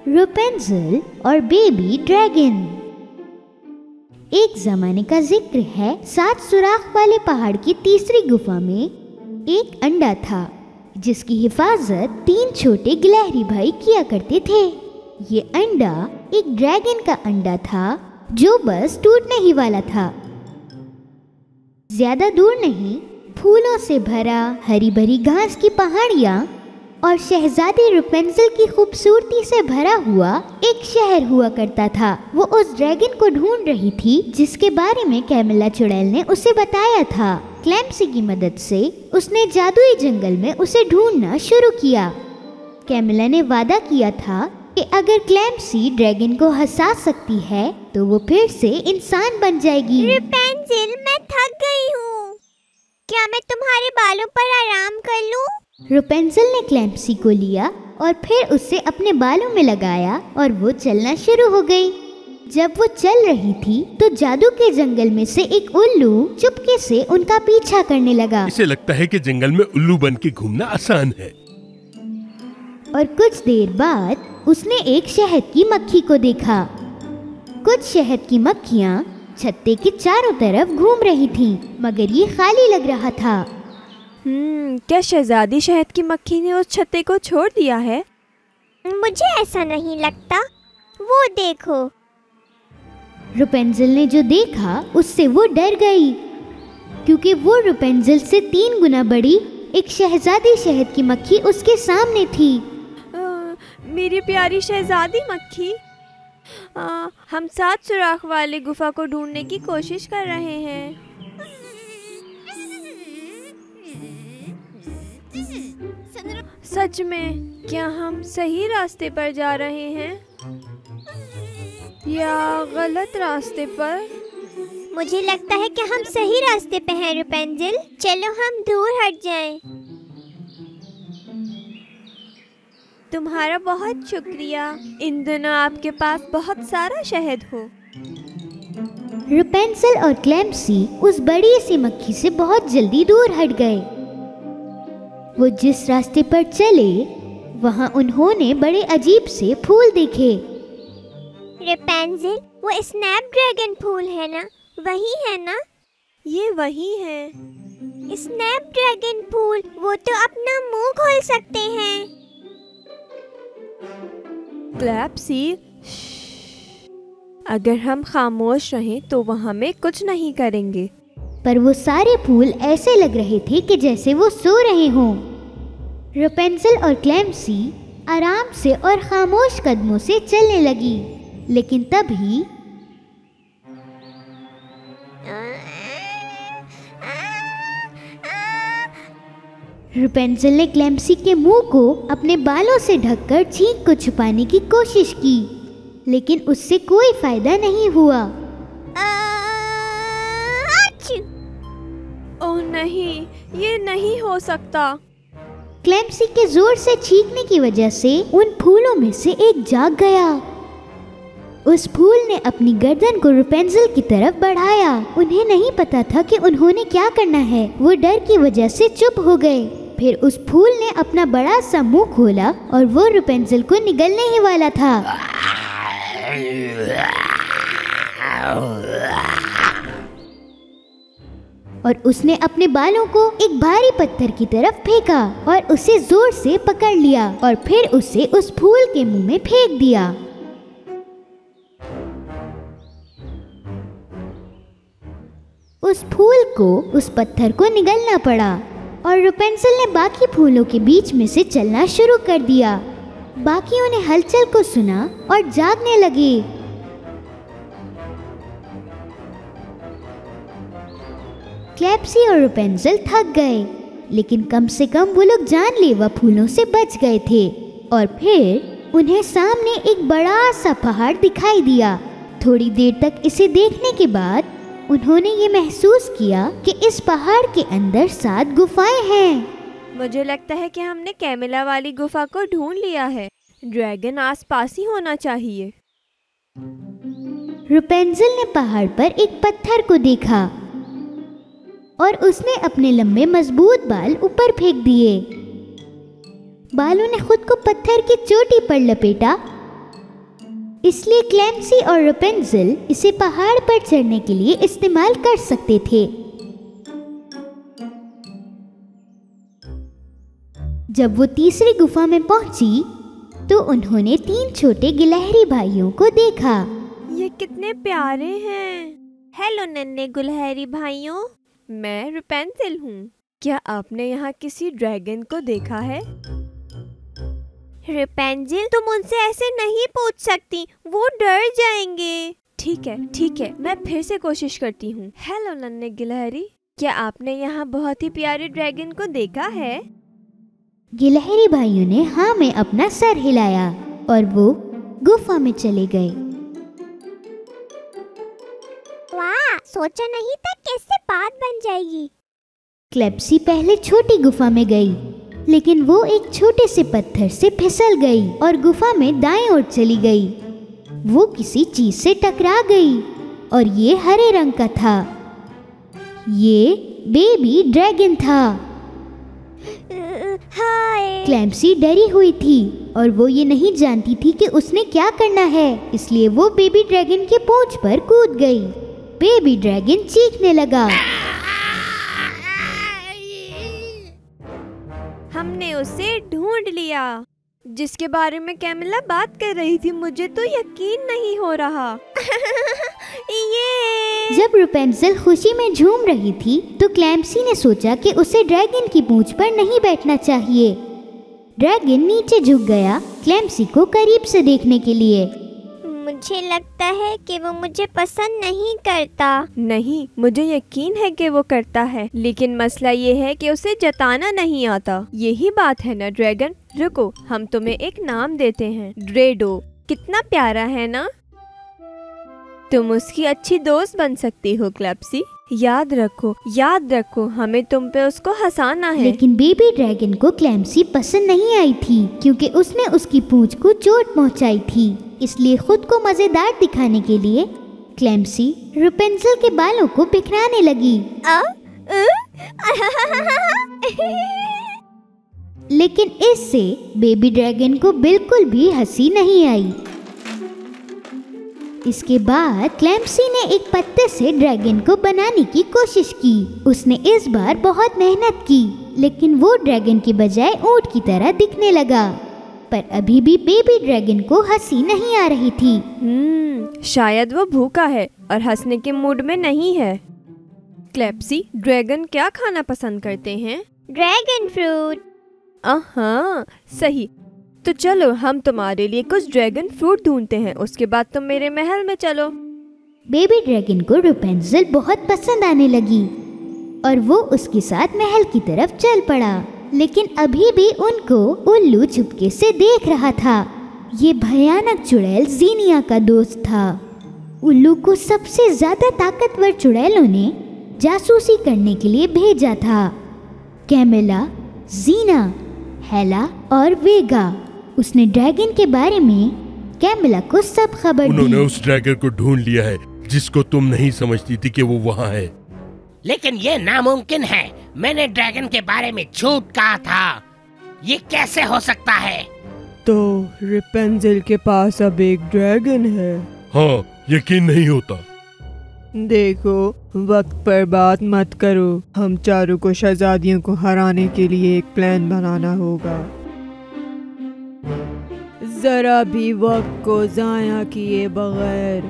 रापुंज़ेल और baby dragon. एक जमाने का जिक्र है, 7 सुराख वाले पहाड़ की तीसरी गुफा में एक अंडा था जिसकी हिफाजत 3 छोटे गिलहरी भाई किया करते थे। ये अंडा एक ड्रैगन का अंडा था जो बस टूटने ही वाला था। ज्यादा दूर नहीं, फूलों से भरा हरी भरी घास की पहाड़ियाँ और शहजादी रापुंज़ेल की खूबसूरती से भरा हुआ एक शहर हुआ करता था। वो उस ड्रैगन को ढूंढ रही थी जिसके बारे में कैमिला चुड़ैल ने उसे बताया था। क्लैम्सी की मदद से उसने जादुई जंगल में उसे ढूंढना शुरू किया। कैमिला ने वादा किया था कि अगर क्लैम्सी ड्रैगन को हंसा सकती है तो वो फिर से इंसान बन जाएगी। रापुंज़ेल, मैं थक गई हूँ, क्या मैं तुम्हारे बालों पर आराम कर लूँ? रापुंज़ेल ने क्लैम्सी को लिया और फिर उसे अपने बालों में लगाया और वो चलना शुरू हो गई। जब वो चल रही थी तो जादू के जंगल में से एक उल्लू चुपके से उनका पीछा करने लगा। इसे लगता है कि जंगल में उल्लू बन के घूमना आसान है। और कुछ देर बाद उसने एक शहद की मक्खी को देखा। कुछ शहद की मक्खियाँ छत्ते के चारों तरफ घूम रही थीं, मगर ये खाली लग रहा था। क्या शहजादी शहद की मक्खी ने उस छत्ते को छोड़ दिया है? मुझे ऐसा नहीं लगता। वो देखो। रापुंज़ेल ने जो देखा उससे वो डर गई, क्योंकि वो रापुंज़ेल से 3 गुना बड़ी एक शहजादी शहद की मक्खी उसके सामने थी। मेरी प्यारी शहजादी मक्खी, हम 7 सुराख वाले गुफा को ढूंढने की कोशिश कर रहे हैं। सच में क्या हम सही रास्ते पर जा रहे हैं या गलत रास्ते पर? मुझे लगता है कि हम सही रास्ते पे हैं रापुंज़ेल। चलो हम दूर हट जाएं। तुम्हारा बहुत शुक्रिया। इन दिनों आपके पास बहुत सारा शहद हो। रापुंज़ेल और क्लैम्सी उस बड़ी सी मक्खी से बहुत जल्दी दूर हट गए। वो जिस रास्ते पर चले वहाँ उन्होंने बड़े अजीब से फूल देखे। रापुंज़ेल, वो स्नैपड्रैगन फूल है ना? वही है ना? ये वही है। स्नैपड्रैगन फूल, वो तो अपना मुंह खोल सकते हैं। क्लैम्सी, अगर हम खामोश रहें तो वो हमें कुछ नहीं करेंगे। पर वो सारे फूल ऐसे लग रहे थे कि जैसे वो सो रहे हों। रापुंज़ेल और क्लैम्सी आराम से और खामोश कदमों से चलने लगी, लेकिन तभी रापुंज़ेल ने क्लैम्सी के मुंह को अपने बालों से ढककर छींक को छुपाने की कोशिश की, लेकिन उससे कोई फायदा नहीं हुआ। ओह नहीं, ये नहीं हो सकता। क्लैम्सी के जोर से छींकने की वजह से उन फूलों में से एक जाग गया। उस फूल ने अपनी गर्दन को रापुंज़ेल की तरफ बढ़ाया। उन्हें नहीं पता था कि उन्होंने क्या करना है। वो डर की वजह से चुप हो गए। फिर उस फूल ने अपना बड़ा सा मुंह खोला और वो रापुंज़ेल को निगलने ही वाला था। और उसने अपने बालों को एक भारी पत्थर की तरफ फेंका और उसे जोर से पकड़ लिया और फिर उसे उस फूल के मुंह में फेंक दिया। उस फूल को उस पत्थर को निगलना पड़ा और रापुंज़ेल ने बाकी फूलों के बीच में से चलना शुरू कर दिया। बाकियों ने हलचल को सुना और जागने लगे। क्लैम्सी और रापुंज़ेल थक गए, लेकिन कम से कम वो लोग जानलेवा फूलों से बच गए थे। और फिर उन्हें सामने एक बड़ा सा पहाड़ दिखाई दिया। थोड़ी देर तक इसे देखने के बाद उन्होंने ये महसूस किया कि इस पहाड़ के अंदर 7 गुफाएं हैं। मुझे लगता है कि हमने कैमिला वाली गुफा को ढूंढ लिया है। ड्रैगन आसपास ही होना चाहिए। रापुंज़ेल ने पहाड़ पर एक पत्थर को देखा और उसने अपने लंबे मजबूत बाल ऊपर फेंक दिए। बालों ने खुद को पत्थर की चोटी पर लपेटा इसलिए क्लेम्सी और रेपेंजिल इसे पहाड़ पर चढ़ने के लिए इस्तेमाल कर सकते थे। जब वो तीसरी गुफा में पहुंची तो उन्होंने 3 छोटे गिलहरी भाइयों को देखा। ये कितने प्यारे हैं। हेलो नन्हे गुलहरी भाइयों, मैं रेपेंजिल हूँ। क्या आपने यहाँ किसी ड्रैगन को देखा है? रेपेंजिल, तुम उनसे ऐसे नहीं पूछ सकती, वो डर जाएंगे। ठीक है, मैं फिर से कोशिश करती हूँ। हेलो नन्हे गिलहरी, क्या आपने यहाँ बहुत ही प्यारे ड्रैगन को देखा है? गिलहरी भाइयों ने हाँ में अपना सर हिलाया और वो गुफा में चले गए। वाह, सोचा नहीं था कैसे बात बन जाएगी। क्लेप्सी पहले छोटी गुफा में गई, लेकिन वो एक छोटे से पत्थर से फिसल गई और गुफा में दाएं ओर चली गई। वो किसी चीज से टकरा गई और ये हरे रंग का था। ये बेबी ड्रैगन था। हाय। क्लेम्सी डरी हुई थी और वो ये नहीं जानती थी कि उसने क्या करना है, इसलिए वो बेबी ड्रैगन के पूंछ पर कूद गई। बेबी ड्रैगन चीखने लगा। हमने उसे ढूंढ लिया, जिसके बारे में कैमिला बात कर रही थी। मुझे तो यकीन नहीं हो रहा। ये जब रेपेंजिल खुशी में झूम रही थी तो क्लेम्सी ने सोचा कि उसे ड्रैगन की पूंछ पर नहीं बैठना चाहिए। ड्रैगन नीचे झुक गया क्लेम्सी को करीब से देखने के लिए। मुझे लगता है कि वो मुझे पसंद नहीं करता। नहीं, मुझे यकीन है कि वो करता है, लेकिन मसला ये है कि उसे जताना नहीं आता। यही बात है ना ड्रैगन। रुको, हम तुम्हें एक नाम देते हैं, ड्रेडो। कितना प्यारा है ना? तुम उसकी अच्छी दोस्त बन सकती हो क्लेप्सी। याद रखो, हमें तुम पे उसको हंसाना है। लेकिन बेबी ड्रैगन को क्लेम्सी पसंद नहीं आई थी क्योंकि उसने उसकी पूंछ को चोट पहुंचाई थी। इसलिए खुद को मजेदार दिखाने के लिए क्लेम्सी रेपेंजिल के बालों को बिखराने लगी। लेकिन इससे बेबी ड्रैगन को बिल्कुल भी हंसी नहीं आई। इसके बाद क्लेम्सी ने एक पत्ते से ड्रैगन को बनाने की कोशिश की। उसने इस बार बहुत मेहनत की, लेकिन वो ड्रैगन की बजाय ऊंट की तरह दिखने लगा। पर अभी भी बेबी ड्रैगन को हंसी नहीं आ रही थी। शायद वो भूखा है और हंसने के मूड में नहीं है। क्लेप्सी, ड्रैगन क्या खाना पसंद करते हैं? Dragon fruit. हाँ, सही। तो चलो, हम तुम्हारे लिए कुछ ड्रैगन फ्रूट ढूंढते हैं, उसके बाद तुम मेरे महल में चलो। बेबी ड्रैगन को रेपेंजिल बहुत पसंद आने लगी और वो उसके साथ महल की तरफ चल पड़ा। लेकिन अभी भी उनको उल्लू चुपके से देख रहा था। ये भयानक चुड़ैल जीनिया का दोस्त था। उल्लू को सबसे ज्यादा ताकतवर चुड़ैलों ने जासूसी करने के लिए भेजा था। कैमिला, जीना, हेला और वेगा। उसने ड्रैगन के बारे में कैमिला को सब खबर दी। उन्होंने उस ड्रैगन को ढूंढ लिया है जिसको तुम नहीं समझती थी कि वो वहाँ है। लेकिन ये नामुमकिन है। मैंने ड्रैगन के बारे में झूठ कहा था। ये कैसे हो सकता है? तो रेपेंजिल के पास अब एक ड्रैगन है। हाँ, यकीन नहीं होता। देखो, वक्त पर बात मत करो। हम चारों को शहजादियों को हराने के लिए एक प्लान बनाना होगा। जरा भी वक्त को जाया किए बगैर।